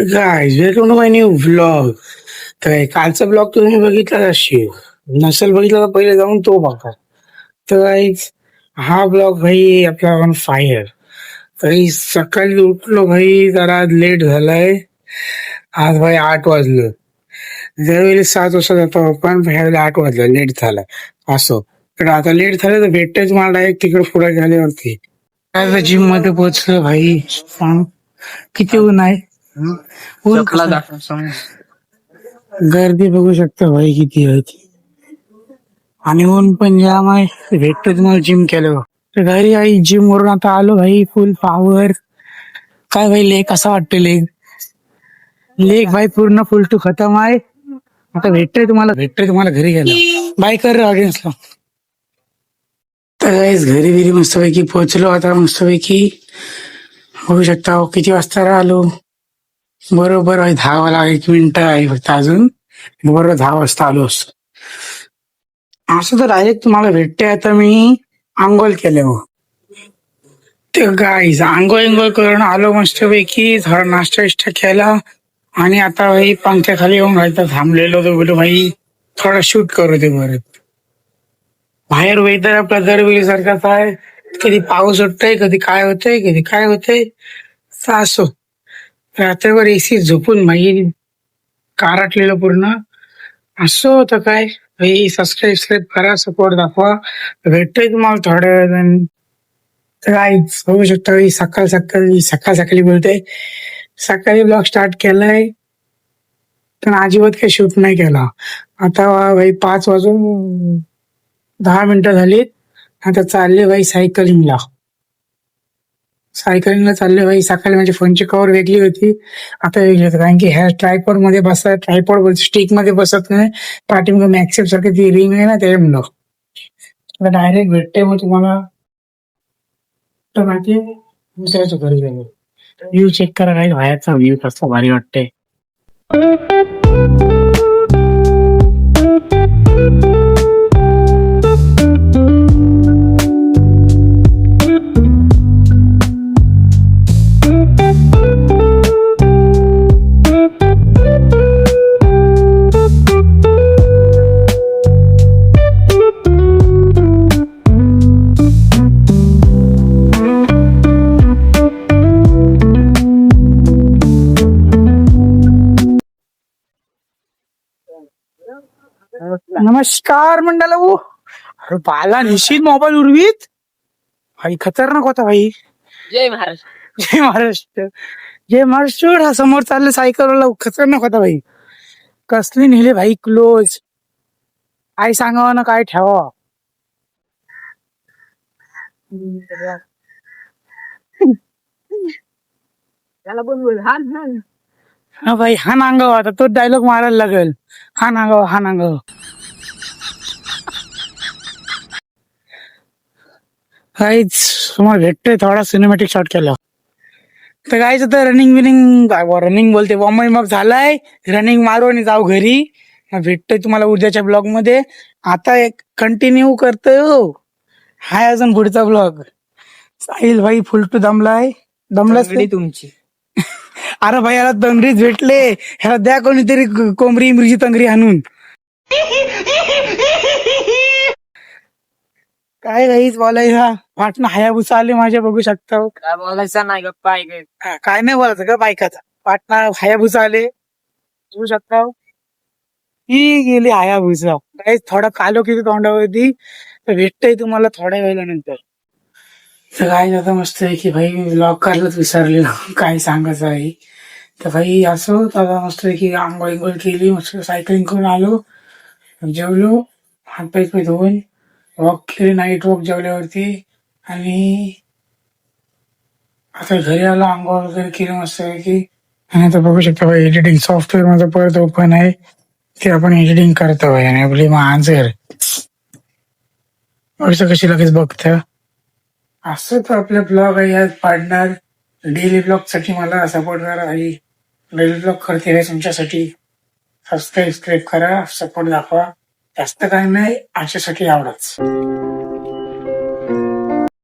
Guys welcome to my new vlog. तर कालचा blog तुम्ही बघितला असेल. नसेल बघितला तर पहिले जाऊन तो बघा. तर गाईज हा ब्लॉग भाई आपला ऑन फायर. तरी सकाळी उठलो भाई, जरा लेट झालाय. आज भाई 8 वाजलं. दरवेळी 7 वाजता जातो पण ह्यावेळेला 8 वाजलं, लेट झालाय. असो, तर आता लेट झालं तर भेटतेच मला डायरेक्ट तिकडे पुढे गेल्यावरती. काय जिम मध्ये पोहोचलो भाई. सांग किती ऊन आहे. ऊन गर्दी बघू शकता भाई किती आहे ती. आणि ऊन पण जाम आहे. भेटतो तुम्हाला जिम केलं तर घरी आई. जिम वरून आता आलो भाई, फुल पॉवर. काय भाई लेग कसा वाटतो? लेग लेग भाई पूर्ण फुल टू खतम आहे. आता भेटतोय तुम्हाला घरी गेला. बाय कर ऑडियन्सला. तर गाईस घरी बिरी मस्तपैकी पोहोचलो. आता मस्तपैकी होऊ शकता. किती वाजता आलो? बरोबर भाई 10 वाला 1 मिनिट आहे फक्त अजून. बरोबर 10 वाजता आलो असतो. असं तर डायरेक्ट तुम्हाला भेटते. आता मी आंघोळ केल्यावर ते गाईज आंघोळ करून आलो मस्तपैकी. थोडा नाश्ता विष्टा केला आणि आता भाई पंख्याखाली येऊन राहायचं थांबलेलो. तर बोललो भाई थोडा शूट करू दे बरं. बाहेर वेदर आपला दरवेळी सारखाच आहे. कधी पाऊस होतोय, कधी काय होतंय. असो, रात्रभर एसी झोपून भाई कारटलेलं पूर्ण. असं होतं काय भाई. सबस्क्राईब करा, सपोर्ट दाखवा. भेटतोय तुम्हाला थोड्या वेळाने. गाईज बघू शकता भाई, सकाळ सकाळी बोलते. सकाळी ब्लॉग स्टार्ट केलाय पण अजिबात काही शूट नाही केला. आता भाई 5 वाजून 10 मिनिटं झालीत. आता चालले भाई सायकलिंगला चालले भाई. सकाळी माझ्या फोनची कव्हर वेगळी होती, आता वेगळी होती. कारण की ह्या ट्रायपॉड मध्ये ट्रायपॉड स्टिक मध्ये बसत नाही. पाठीमागे मॅक्सेप सारखी ती रिंग आहे ना, त्याच्यामुळं डायरेक्ट भेटते. मग तुम्हाला माहिती दुसऱ्याच्या घरी गेलो. व्ह्यू चेक करा काही. बाहेरचा व्ह्यू कसा भारी वाटते. नमस्कार मंडळी. अरे बाला निश्चित मोबाईल उर्वीत भाई खतरनाक होता भाई. जय महाराष्ट्र. जय महाराष्ट्र. जय महाराष्ट्र. हा समोर चालले सायकलवाला खतरनाक होता भाई. कसली नेले भाई क्लोज. काय सांगावं ना काय ठेवा. त्याला पण बोल. हा हा भाई, हा नांगाव. आता तो डायलॉग मारायला लागेल. हा नांगाव. काहीच तुम्हाला भेटतोय थोडा सिनेमॅटिक शॉट केला तर कायच. तर रनिंग बोलते वॉर्म अप झालाय. रनिंग मारू आणि जाऊ घरी. भेटतोय तुम्हाला उद्याच्या ब्लॉग मध्ये. आता एक कंटिन्यू करतोय हो. हाय अजून पुढचा ब्लॉग. साहिल भाई फुल टू दमलाय. दमलाच तुमची. अरे भाई याला तंगडीच भेटले. ह्याला द्या कोणीतरी कोंबरी मिरची तंगडी आणून. काय काहीच बोलायचा. पाटणा हायाबुसा आले माझ्या, बघू शकता. काय बोलायचं नाही गप्पा ऐक. काय नाही बोलायचं का बायकाचा. पाटणा हायाबुसा आले, बघू शकता. ही गेली हायाबुसा. काही थोडा कालो किती तोंडावरती. तर भेटतय तुम्हाला थोड्या वेळानंतर. तर काय आता मस्त आहे की भाई, मी ब्लॉग करायलाच विसरलेलो काय सांगायचं आहे. तर भाई असं आता मस्त आहे की आंघोळ केली, मस्त सायकलिंग करून आलो, जेवलो, हातपाय धुवून वॉक केली, नाईट वॉक जेवल्यावरती. आणि आता घरी आलो, आंघोळ वगैरे केली मस्त आहे की. आणि आता बघू शकता भाई एडिटिंग सॉफ्टवेअर माझं परत ओपन आहे. ते आपण एडिटिंग करतो भाई. आणि आपली मांजर असं कशी लगेच बघतं. असं तर आपले ब्लॉग आहे यात पाडणार. डेली ब्लॉग साठी मला सपोर्ट करा भाई. डेली ब्लॉग करते आहे तुमच्यासाठी. सबस्क्राईब करा, सपोर्ट दाखवा. जास्त काही नाही, आजच्यासाठी एवढंच.